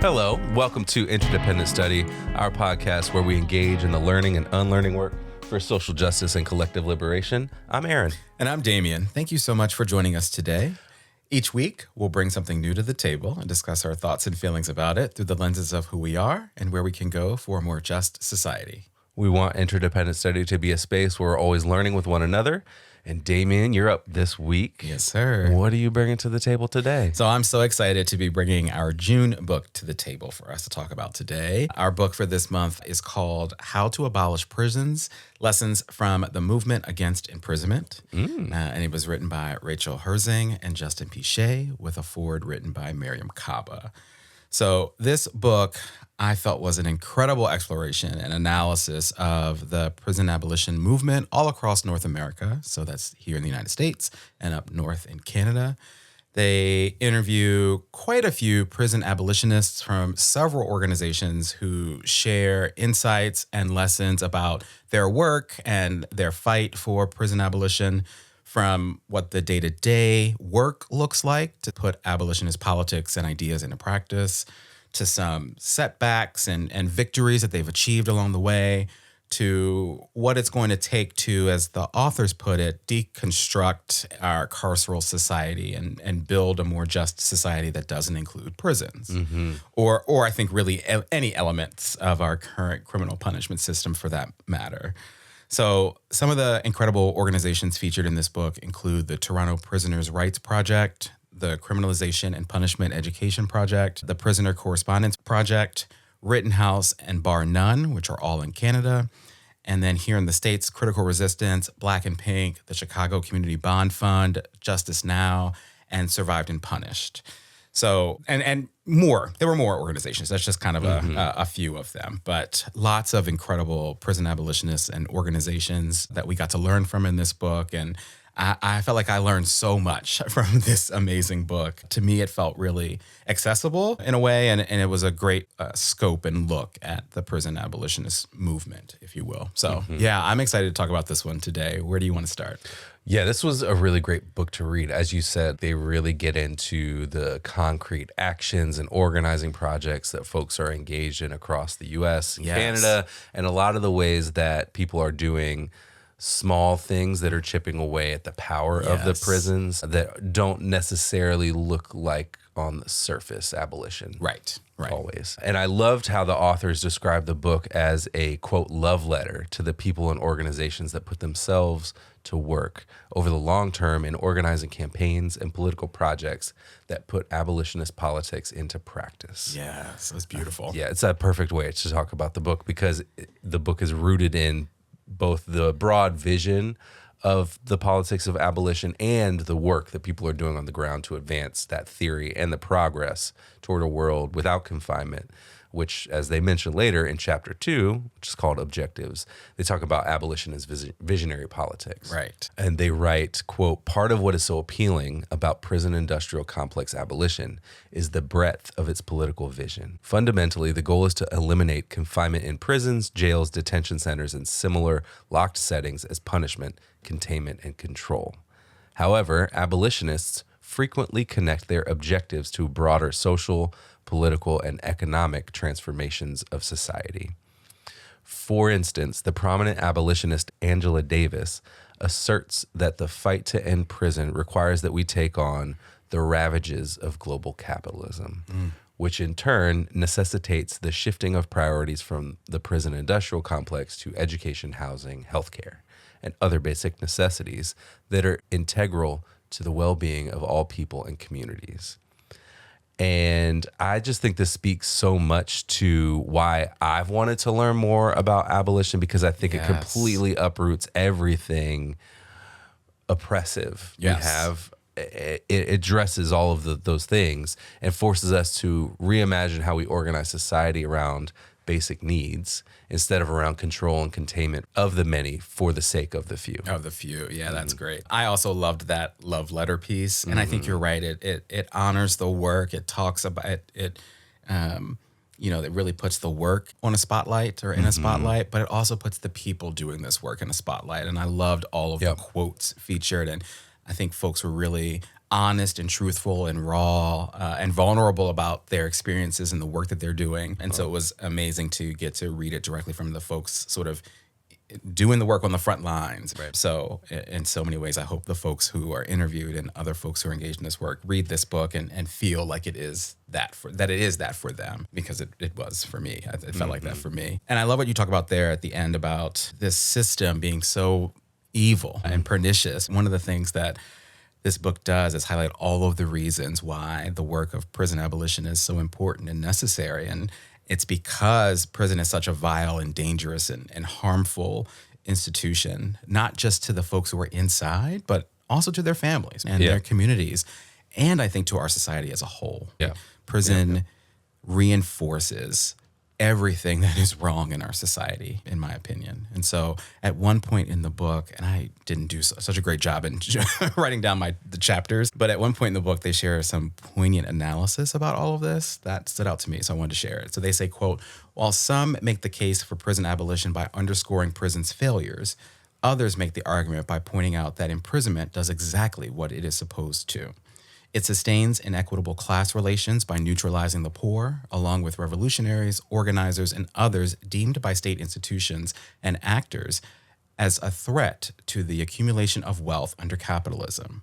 Hello, welcome to Interdependent Study, our podcast where we engage in the learning and unlearning work for social justice and collective liberation. I'm Aaron. And I'm Damien. Thank you so much for joining us today. Each week, we'll bring something new to the table and discuss our thoughts and feelings about it through the lenses of who we are and where we can go for a more just society. We want Interdependent Study to be a space where we're always learning with one another. And Damien, you're up this week. Yes, sir. What are you bringing to the table today? So I'm so excited to be bringing our June book to the table for us to talk about today. Our book for this month is called To Abolish Prisons, Lessons from the Movement Against Imprisonment. And it was written by Rachel Herzing and Justin Piché with a foreword written by Miriam Kaba. So this book, I felt, was an incredible exploration and analysis of the prison abolition movement all across North America. So that's here in the United States and up north in Canada. They interview quite a few prison abolitionists from several organizations who share insights and lessons about their work and their fight for prison abolition, from what the day-to-day work looks like to put abolitionist politics and ideas into practice, to some setbacks and victories that they've achieved along the way, to what it's going to take to, as the authors put it, deconstruct our carceral society and build a more just society that doesn't include prisons. Or I think really any elements of our current criminal punishment system for that matter. So some of the incredible organizations featured in this book include the Toronto Prisoners' Rights Project, the Criminalization and Punishment Education Project, the Prisoner Correspondence Project, Rittenhouse, and Bar None, which are all in Canada. And then here in the States, Critical Resistance, Black and Pink, the Chicago Community Bond Fund, Justice Now, and Survived and Punished. So, and more. There were more organizations. That's just kind of a few of them. But lots of incredible prison abolitionists and organizations that we got to learn from in this book. And I felt like I learned so much from this amazing book. To me, it felt really accessible in a way, and it was a great scope and look at the prison abolitionist movement, if you will. So, yeah, I'm excited to talk about this one today. Where do you want to start? Yeah, this was a really great book to read. As you said, they really get into the concrete actions and organizing projects that folks are engaged in across the U.S. and Canada, and a lot of the ways that people are doing small things that are chipping away at the power of the prisons that don't necessarily look like on the surface abolition. Right. Always. And I loved how the authors described the book as a, quote, love letter to the people and organizations that put themselves to work over the long term in organizing campaigns and political projects that put abolitionist politics into practice. Yes, that's beautiful. Yeah, it's a perfect way to talk about the book because the book is rooted in both the broad vision of the politics of abolition and the work that people are doing on the ground to advance that theory and the progress toward a world without confinement, which, as they mention later in chapter 2, which is called Objectives, they talk about abolition as visionary politics. Right. And they write, quote, part of what is so appealing about prison industrial complex abolition is the breadth of its political vision. Fundamentally, the goal is to eliminate confinement in prisons, jails, detention centers, and similar locked settings as punishment, containment, and control. However, abolitionists frequently connect their objectives to broader social, political, and economic transformations of society. For instance, the prominent abolitionist Angela Davis asserts that the fight to end prison requires that we take on the ravages of global capitalism, which in turn necessitates the shifting of priorities from the prison industrial complex to education, housing, healthcare, and other basic necessities that are integral to the well-being of all people and communities. And I just think this speaks so much to why I've wanted to learn more about abolition, because I think it completely uproots everything oppressive we have. It addresses all of those things and forces us to reimagine how we organize society around basic needs instead of around control and containment of the many for the sake of the few. Of the few. Yeah, that's great. I also loved that love letter piece. And I think you're right. It honors the work. It talks about it. It really puts the work on a spotlight or in a spotlight, but it also puts the people doing this work in a spotlight. And I loved all of the quotes featured. And I think folks were really honest and truthful and raw and vulnerable about their experiences and the work that they're doing. And so it was amazing to get to read it directly from the folks sort of doing the work on the front lines. Right. So in so many ways, I hope the folks who are interviewed and other folks who are engaged in this work read this book and feel like it is that for them, because it was for me. It felt like that for me. And I love what you talk about there at the end about this system being so evil and pernicious. One of the things that this book does is highlight all of the reasons why the work of prison abolition is so important and necessary. And it's because prison is such a vile and dangerous and harmful institution, not just to the folks who are inside, but also to their families and their communities. And I think to our society as a whole. Yeah. Prison reinforces everything that is wrong in our society, in my opinion. And so at one point in the book, and I didn't do such a great job in writing down the chapters, but at one point in the book, they share some poignant analysis about all of this that stood out to me, so I wanted to share it. So they say, quote, "While some make the case for prison abolition by underscoring prison's failures, others make the argument by pointing out that imprisonment does exactly what it is supposed to. It sustains inequitable class relations by neutralizing the poor, along with revolutionaries, organizers, and others deemed by state institutions and actors as a threat to the accumulation of wealth under capitalism.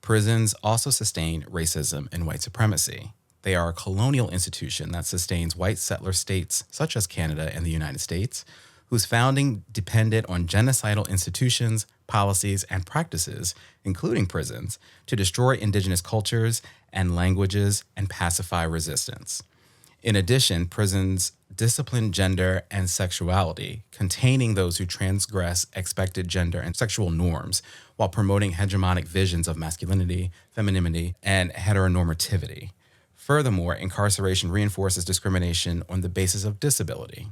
Prisons also sustain racism and white supremacy. They are a colonial institution that sustains white settler states such as Canada and the United States, whose founding depended on genocidal institutions, policies, and practices, including prisons, to destroy indigenous cultures and languages and pacify resistance. In addition, prisons discipline gender and sexuality, containing those who transgress expected gender and sexual norms, while promoting hegemonic visions of masculinity, femininity, and heteronormativity. Furthermore, incarceration reinforces discrimination on the basis of disability.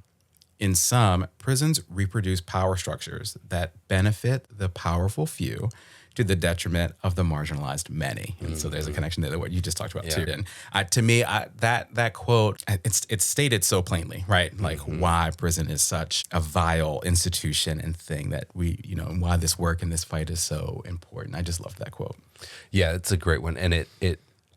In sum, prisons reproduce power structures that benefit the powerful few to the detriment of the marginalized many." And so there's a connection there to what you just talked about too. And to me, that quote, it's stated so plainly, right? Like why prison is such a vile institution and thing that and why this work and this fight is so important. I just love that quote. Yeah, it's a great one. And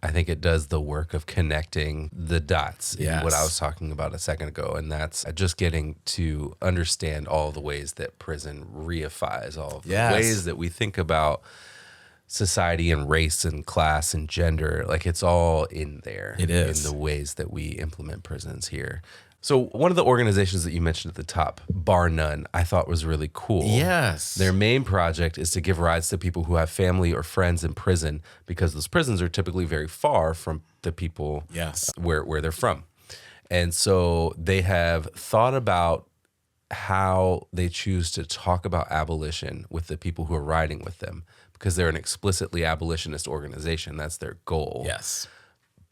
I think it does the work of connecting the dots in what I was talking about a second ago. And that's just getting to understand all the ways that prison reifies all of the ways that we think about society and race and class and gender. Like it's all in there. It is. In the ways that we implement prisons here. So one of the organizations that you mentioned at the top, Bar None, I thought was really cool. Yes. Their main project is to give rides to people who have family or friends in prison, because those prisons are typically very far from the people where they're from. And so they have thought about how they choose to talk about abolition with the people who are riding with them, because they're an explicitly abolitionist organization. That's their goal. Yes.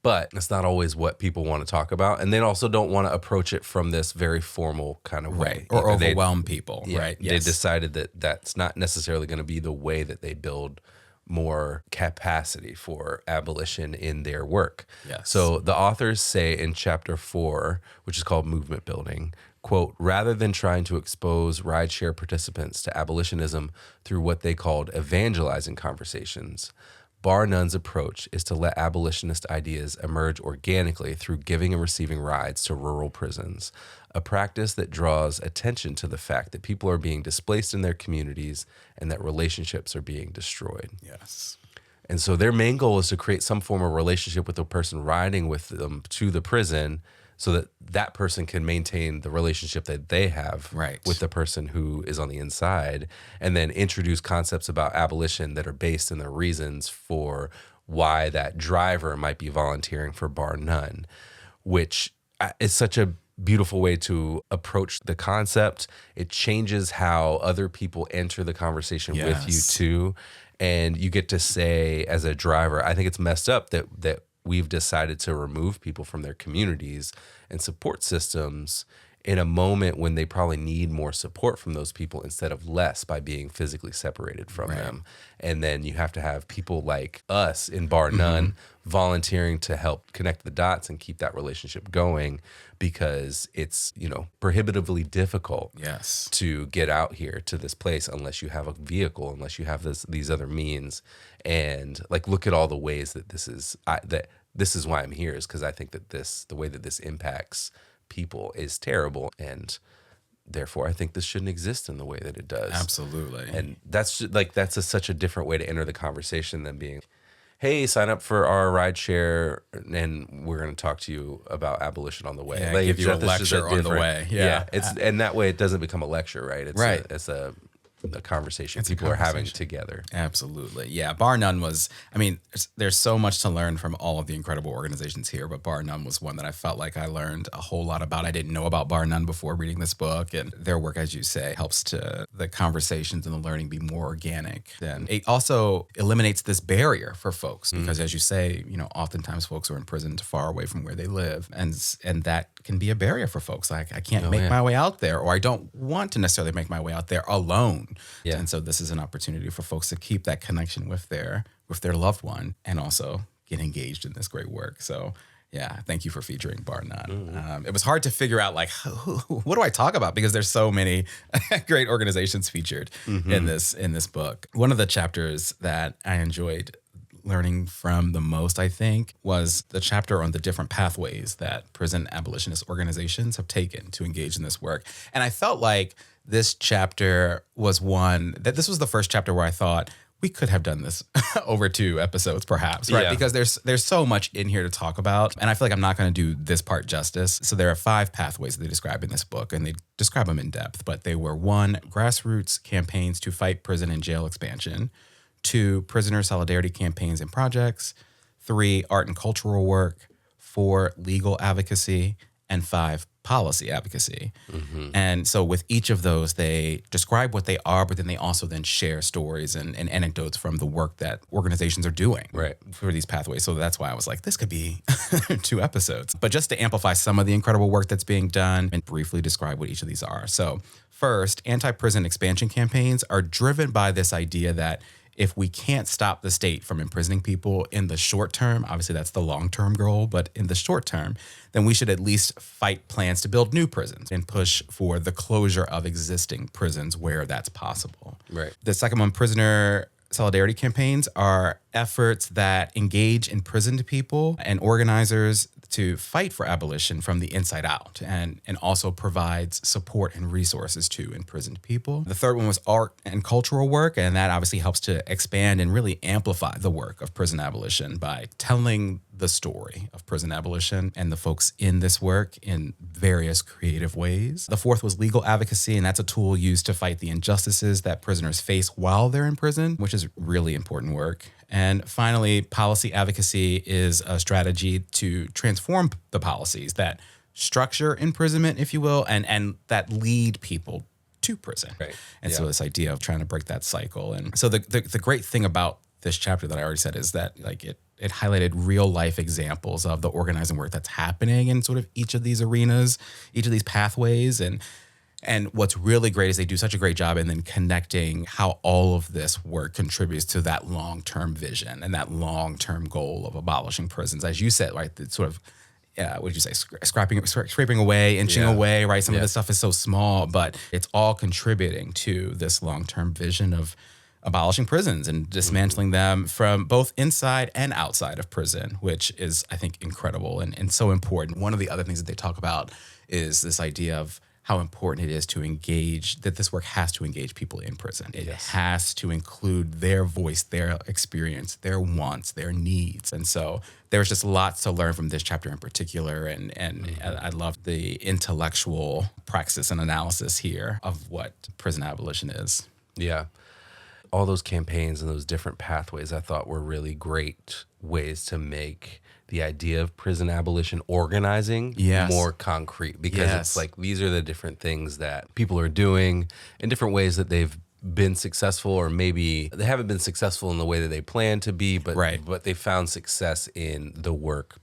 But it's not always what people want to talk about. And they also don't want to approach it from this very formal kind of way. Or overwhelm people, right? They decided that that's not necessarily going to be the way that they build more capacity for abolition in their work. Yes. So the authors say in chapter 4, which is called Movement Building, quote, "Rather than trying to expose rideshare participants to abolitionism through what they called evangelizing conversations, Bar None's approach is to let abolitionist ideas emerge organically through giving and receiving rides to rural prisons, a practice that draws attention to the fact that people are being displaced in their communities and that relationships are being destroyed." Yes. And so their main goal is to create some form of relationship with the person riding with them to the prison, so that that person can maintain the relationship that they have with the person who is on the inside, and then introduce concepts about abolition that are based in the reasons for why that driver might be volunteering for Bar None, which is such a beautiful way to approach the concept. It changes how other people enter the conversation with you too. And you get to say, as a driver, I think it's messed up that we've decided to remove people from their communities and support systems in a moment when they probably need more support from those people instead of less by being physically separated from them. And then you have to have people like us in Bar None volunteering to help connect the dots and keep that relationship going, because it's, prohibitively difficult to get out here to this place unless you have a vehicle, unless you have these other means. And like, look at all the ways that this is why I'm here, is because I think that the way that this impacts people is terrible, and therefore I think this shouldn't exist in the way that it does. Absolutely. And that's just, like, such a different way to enter the conversation than being, hey, sign up for our rideshare and we're going to talk to you about abolition on the way. Yeah, like, give you a lecture on the way. Yeah. And that way it doesn't become a lecture, right? It's a conversation people are having together. Absolutely. Yeah. Bar None was, there's so much to learn from all of the incredible organizations here, but Bar None was one that I felt like I learned a whole lot about. I didn't know about Bar None before reading this book, and their work, as you say, helps to the conversations and the learning be more organic. And it also eliminates this barrier for folks because, as you say, oftentimes folks are imprisoned far away from where they live, and that can be a barrier for folks. Like, I can't make my way out there, or I don't want to necessarily make my way out there alone. Yeah. And so this is an opportunity for folks to keep that connection with their loved one and also get engaged in this great work. So yeah, thank you for featuring Bar None. It was hard to figure out, like, what do I talk about? Because there's so many great organizations featured in this book. One of the chapters that I enjoyed learning from the most, I think, was the chapter on the different pathways that prison abolitionist organizations have taken to engage in this work. And I felt like this chapter was this was the first chapter where I thought we could have done this over 2 episodes, perhaps, right? Yeah. Because there's so much in here to talk about, and I feel like I'm not going to do this part justice. So there are 5 pathways that they describe in this book, and they describe them in depth. But they were: 1, grassroots campaigns to fight prison and jail expansion; 2, prisoner solidarity campaigns and projects; 3, art and cultural work; 4, legal advocacy; and 5, policy advocacy. And so with each of those, they describe what they are, but then they also then share stories and anecdotes from the work that organizations are doing for these pathways. So that's why I was like, this could be 2 episodes. But just to amplify some of the incredible work that's being done and briefly describe what each of these are. So first, anti-prison expansion campaigns are driven by this idea that if we can't stop the state from imprisoning people in the short term, obviously that's the long-term goal, but in the short term, then we should at least fight plans to build new prisons and push for the closure of existing prisons where that's possible. Right. The second one, prisoner solidarity campaigns, are efforts that engage imprisoned people and organizers to fight for abolition from the inside out, and also provides support and resources to imprisoned people. The third one was art and cultural work, and that obviously helps to expand and really amplify the work of prison abolition by telling the story of prison abolition and the folks in this work in various creative ways. The fourth was legal advocacy, and that's a tool used to fight the injustices that prisoners face while they're in prison, which is really important work. And finally, policy advocacy is a strategy to transform the policies that structure imprisonment, if you will, and that lead people to prison. Right. And so this idea of trying to break that cycle. And so the great thing about this chapter that I already said is that, like, it highlighted real life examples of the organizing work that's happening in sort of each of these arenas, each of these pathways. And what's really great is they do such a great job in then connecting how all of this work contributes to that long-term vision and that long-term goal of abolishing prisons. As you said, right, the sort of, what did you say, scraping away, inching away, right? Some of this stuff is so small, but it's all contributing to this long-term vision of abolishing prisons and dismantling them from both inside and outside of prison, which is, I think, incredible and so important. One of the other things that they talk about is this idea of how important it is to engage, that this work has to engage people in prison. It has to include their voice, their experience, their wants, their needs. And so there's just lots to learn from this chapter in particular. And I love the intellectual praxis and analysis here of what prison abolition is. Yeah. All those campaigns and those different pathways I thought were really great ways to make the idea of prison abolition organizing more concrete, because it's like, these are the different things that people are doing in different ways that they've been successful, or maybe they haven't been successful in the way that they plan to be, but they found success in the work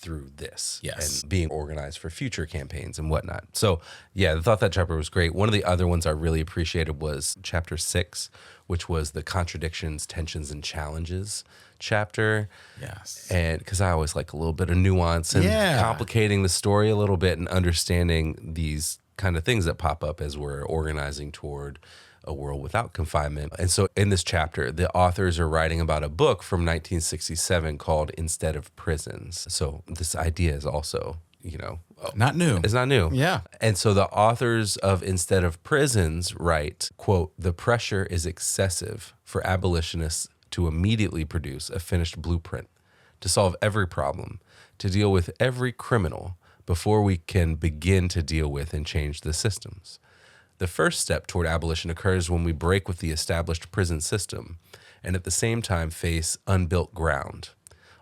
through this Yes. and being organized for future campaigns and whatnot. So yeah, I thought that chapter was great. One of the other ones I really appreciated was chapter 6, which was the contradictions, tensions, and challenges chapter. Yes. And because I always like a little bit of nuance and complicating the story a little bit and understanding these kind of things that pop up as we're organizing toward a world without confinement. And so in this chapter, the authors are writing about a book from 1967 called Instead of Prisons. So this idea is also, Not new. it's not new. Yeah. And so the authors of Instead of Prisons write, quote, "The pressure is excessive for abolitionists to immediately produce a finished blueprint, to solve every problem, to deal with every criminal before we can begin to deal with and change the systems. The first step toward abolition occurs when we break with the established prison system and at the same time face unbuilt ground.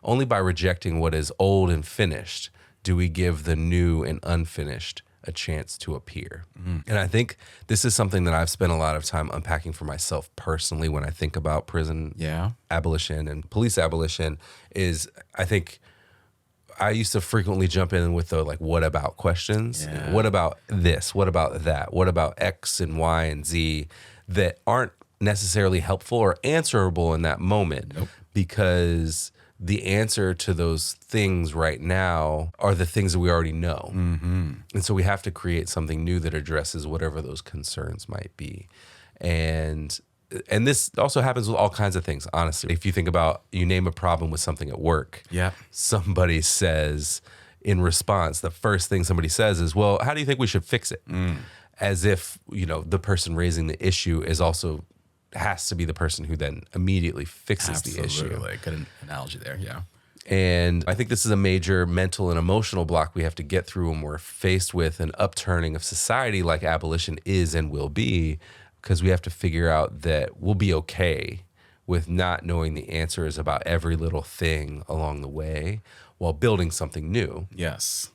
Only by rejecting what is old and finished do we give the new and unfinished a chance to appear." And I think this is something that I've spent a lot of time unpacking for myself personally when I think about prison abolition and police abolition. Is I think I used to frequently jump in with the what about questions. Yeah. What about this? What about that? What about X and Y and Z that aren't necessarily helpful or answerable in that moment? Nope. Because the answer to those things right now are the things that we already know. Mm-hmm. And so we have to create something new that addresses whatever those concerns might be. And this also happens with all kinds of things, honestly. If you think about, you name a problem with something at work, somebody says in response, the first thing somebody says is, well, how do you think we should fix it? As if, the person raising the issue is also has to be the person who then immediately fixes the issue. Absolutely. Good analogy there, yeah. And I think this is a major mental and emotional block we have to get through when we're faced with an upturning of society like abolition is and will be, because we have to figure out that we'll be okay with not knowing the answers about every little thing along the way while building something new. Yes.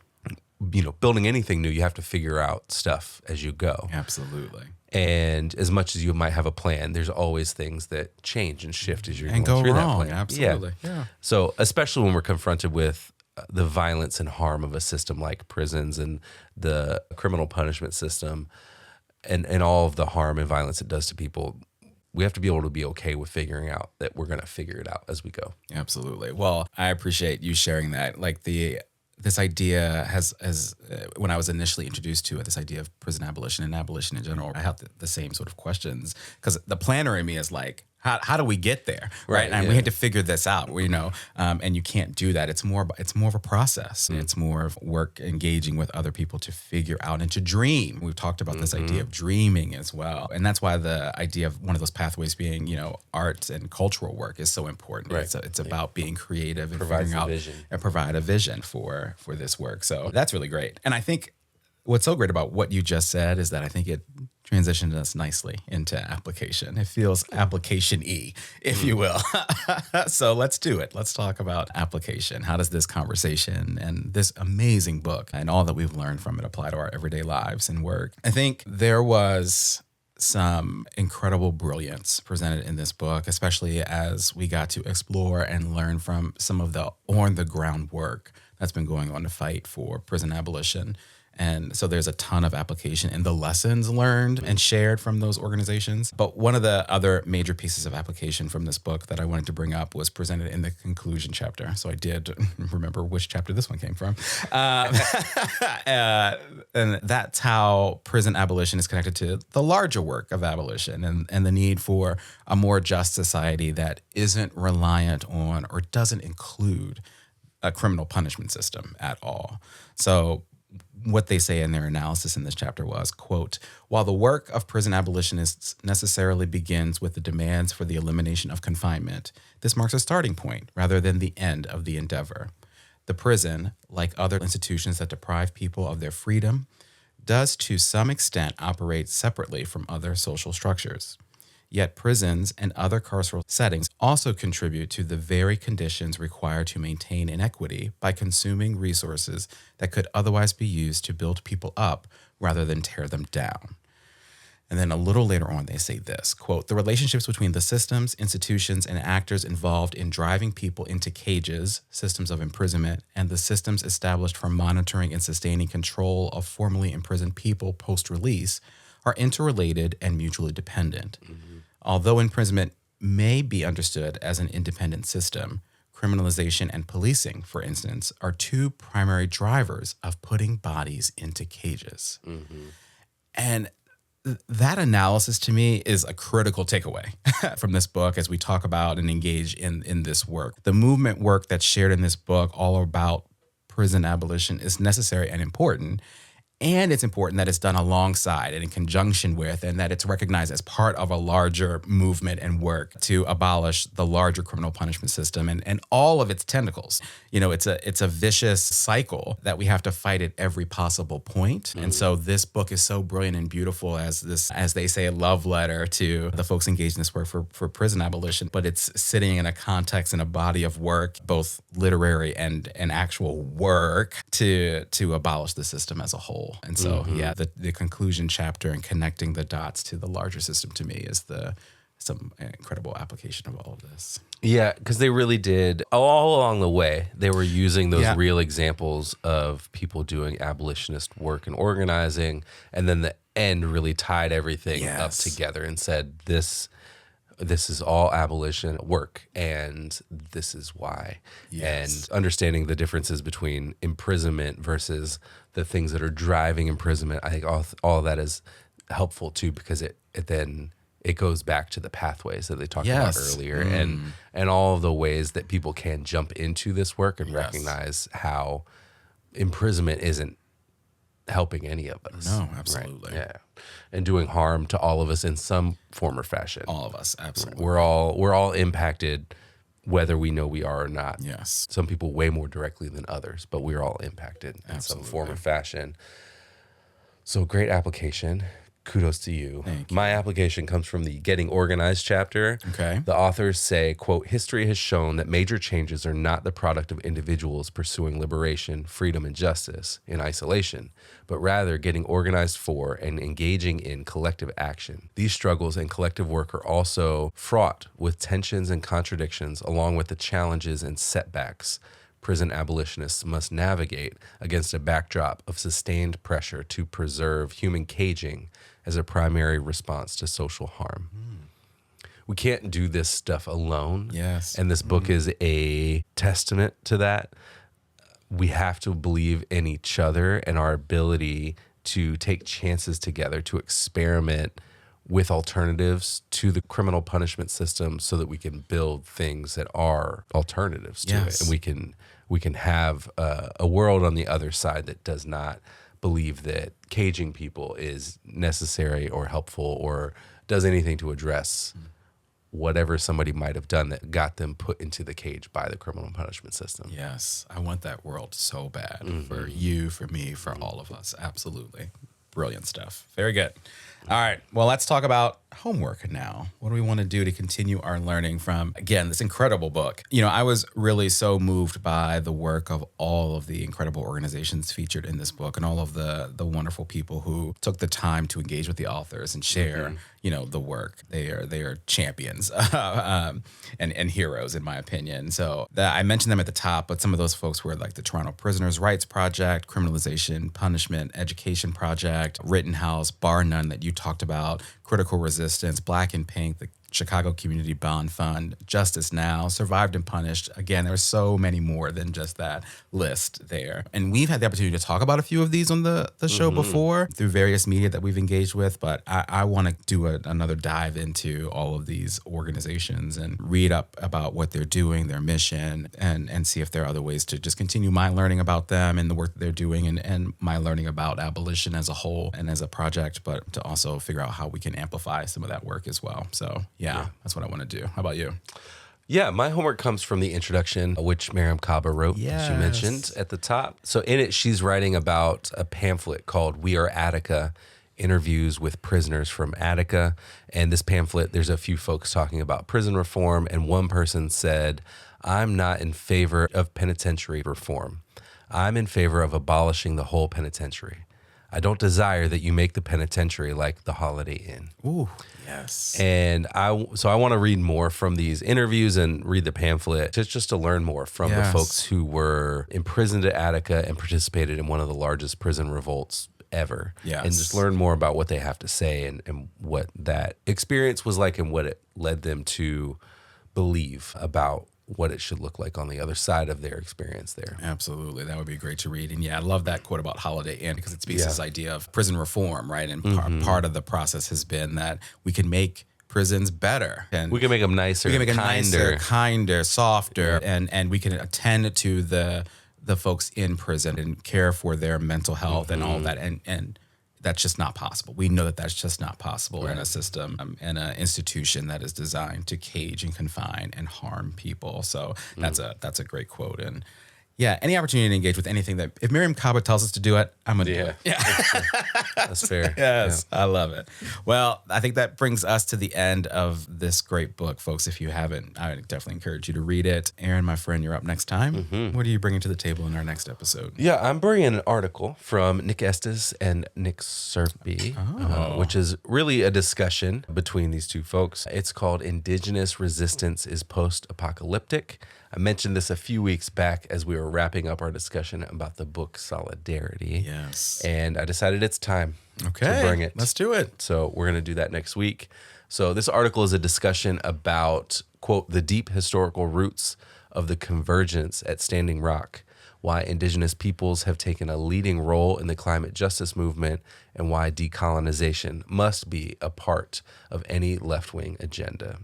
Building anything new, you have to figure out stuff as you go. Absolutely. And as much as you might have a plan, there's always things that change and shift as you're and going go through wrong. that plan. Absolutely. Yeah. So especially when we're confronted with the violence and harm of a system like prisons and the criminal punishment system and all of the harm and violence it does to people, we have to be able to be okay with figuring out that we're going to figure it out as we go. Absolutely. Well, I appreciate you sharing that. This idea has when I was initially introduced to it, this idea of prison abolition and abolition in general, I had the same sort of questions because the planner in me is like, how do we get there, right? And we had to figure this out, and you can't do that. It's more of a process. It's more of work engaging with other people to figure out and to dream. We've talked about this idea of dreaming as well, and that's why the idea of one of those pathways being, art and cultural work is so important. Right. It's about being creative and Provides figuring out vision. and provide a vision for this work. So that's really great. And I think what's so great about what you just said is that I think it transitioned us nicely into application. It feels application-y, if you will. So let's do it. Let's talk about application. How does this conversation and this amazing book and all that we've learned from it apply to our everyday lives and work? I think there was some incredible brilliance presented in this book, especially as we got to explore and learn from some of the on-the-ground work that's been going on to fight for prison abolition. And so there's a ton of application in the lessons learned and shared from those organizations. But one of the other major pieces of application from this book that I wanted to bring up was presented in the conclusion chapter. So I did remember which chapter this one came from. And that's how prison abolition is connected to the larger work of abolition and the need for a more just society that isn't reliant on or doesn't include a criminal punishment system at all. So what they say in their analysis in this chapter was, quote, "While the work of prison abolitionists necessarily begins with the demands for the elimination of confinement, this marks a starting point rather than the end of the endeavor. The prison, like other institutions that deprive people of their freedom, does to some extent operate separately from other social structures. Yet prisons and other carceral settings also contribute to the very conditions required to maintain inequity by consuming resources that could otherwise be used to build people up rather than tear them down." And then a little later on, they say this, quote, "The relationships between the systems, institutions, and actors involved in driving people into cages, systems of imprisonment, and the systems established for monitoring and sustaining control of formerly imprisoned people post-release are interrelated and mutually dependent. Although imprisonment may be understood as an independent system, criminalization and policing, for instance, are two primary drivers of putting bodies into cages." And that analysis to me is a critical takeaway from this book as we talk about and engage in this work. The movement work that's shared in this book, all about prison abolition, is necessary and important. And it's important that it's done alongside and in conjunction with, and that it's recognized as part of a larger movement and work to abolish the larger criminal punishment system and all of its tentacles. You know, it's a vicious cycle that we have to fight at every possible point. And so this book is so brilliant and beautiful as this, as they say, a love letter to the folks engaged in this work for prison abolition. But it's sitting in a context and a body of work, both literary and actual work, to abolish the system as a whole. And so, the conclusion chapter and connecting the dots to the larger system to me is some incredible application of all of this. Yeah, because they really did, all along the way, they were using those real examples of people doing abolitionist work and organizing, and then the end really tied everything up together and said, this is all abolition work, and this is why. And understanding the differences between imprisonment versus the things that are driving imprisonment, I think all of that is helpful too, because it goes back to the pathways that they talked about earlier, and all of the ways that people can jump into this work and recognize how imprisonment isn't helping any of us. No, absolutely. Right? Yeah. And doing harm to all of us in some form or fashion. All of us, absolutely. We're all impacted, whether we know we are or not. Yes. Some people way more directly than others, but we're all impacted in some form or fashion. So great application. Kudos to you. Thank you. My application comes from the Getting Organized chapter. Okay. The authors say, quote, "History has shown that major changes are not the product of individuals pursuing liberation, freedom, and justice in isolation, but rather getting organized for and engaging in collective action. These struggles and collective work are also fraught with tensions and contradictions, along with the challenges and setbacks prison abolitionists must navigate against a backdrop of sustained pressure to preserve human caging as a primary response to social harm." We can't do this stuff alone. Yes. And this book is a testament to that. We have to believe in each other and our ability to take chances together, to experiment with alternatives to the criminal punishment system so that we can build things that are alternatives to it. And we can have a world on the other side that does not believe that caging people is necessary or helpful or does anything to address whatever somebody might have done that got them put into the cage by the criminal punishment system. Yes. I want that world so bad for you, for me, for all of us. Absolutely. Brilliant stuff. Very good. All right. Well, let's talk about homework now. What do we want to do to continue our learning from, again, this incredible book? You know, I was really so moved by the work of all of the incredible organizations featured in this book and all of the wonderful people who took the time to engage with the authors and share, you know, the work. They are champions and heroes, in my opinion. So I mentioned them at the top, but some of those folks were like the Toronto Prisoners' Rights Project, Criminalization, Punishment, Education Project, Rittenhouse, Bar None that you talked about, Critical Resistance, Black and Pink, the Chicago Community Bond Fund, Justice Now, Survived and Punished. Again, there's so many more than just that list there. And we've had the opportunity to talk about a few of these on the show before through various media that we've engaged with, but I want to do another dive into all of these organizations and read up about what they're doing, their mission, and see if there are other ways to just continue my learning about them and the work that they're doing and my learning about abolition as a whole and as a project, but to also figure out how we can amplify some of that work as well. So yeah, that's what I want to do. How about you? Yeah, my homework comes from the introduction, which Miriam Kaba wrote, as you mentioned at the top. So in it, she's writing about a pamphlet called We Are Attica, Interviews with Prisoners from Attica. And this pamphlet, there's a few folks talking about prison reform, and one person said, "I'm not in favor of penitentiary reform. I'm in favor of abolishing the whole penitentiary. I don't desire that you make the penitentiary like the Holiday Inn. Ooh, yes. And I want to read more from these interviews and read the pamphlet just to learn more from the folks who were imprisoned at Attica and participated in one of the largest prison revolts ever. Yes. And just learn more about what they have to say and what that experience was like and what it led them to believe about what it should look like on the other side of their experience there. Absolutely. That would be great to read. And yeah, I love that quote about Holiday Inn because it speaks to this idea of prison reform, right? And part of the process has been that we can make prisons better. And we can make them nicer, we can make them kinder. kinder, softer, and we can attend to the folks in prison and care for their mental health and all that. And that's just not possible. We know that that's just not possible in a system and an institution that is designed to cage and confine and harm people. So that's a great quote. And yeah, any opportunity to engage with anything that if Miriam Kaba tells us to do it, I'm gonna do it. Yeah, that's fair. Yes, I love it. Well, I think that brings us to the end of this great book, folks. If you haven't, I would definitely encourage you to read it. Aaron, my friend, you're up next time. What are you bringing to the table in our next episode? Yeah, I'm bringing an article from Nick Estes and Nick Serpy, which is really a discussion between these two folks. It's called Indigenous Resistance is Post-Apocalyptic. I mentioned this a few weeks back as we were wrapping up our discussion about the book Solidarity. Yes. And I decided it's time to bring it. Let's do it. So we're going to do that next week. So this article is a discussion about, quote, the deep historical roots of the convergence at Standing Rock, why indigenous peoples have taken a leading role in the climate justice movement, and why decolonization must be a part of any left-wing agenda.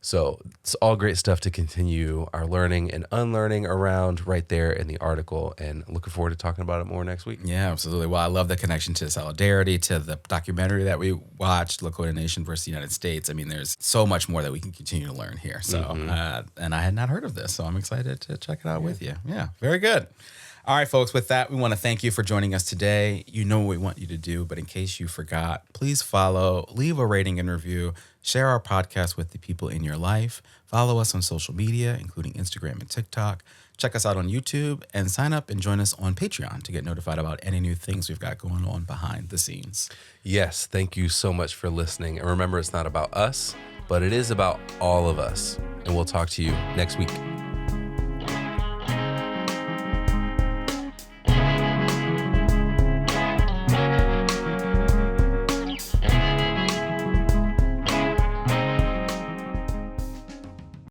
So it's all great stuff to continue our learning and unlearning around right there in the article, and looking forward to talking about it more next week. Yeah, absolutely. Well, I love the connection to Solidarity, to the documentary that we watched, Lakota Nation versus the United States. I mean, there's so much more that we can continue to learn here. So, and I had not heard of this, so I'm excited to check it out with you. Yeah, very good. All right, folks, with that, we want to thank you for joining us today. You know what we want you to do, but in case you forgot, please follow, leave a rating and review, share our podcast with the people in your life, follow us on social media, including Instagram and TikTok, check us out on YouTube, and sign up and join us on Patreon to get notified about any new things we've got going on behind the scenes. Yes, thank you so much for listening. And remember, it's not about us, but it is about all of us. And we'll talk to you next week.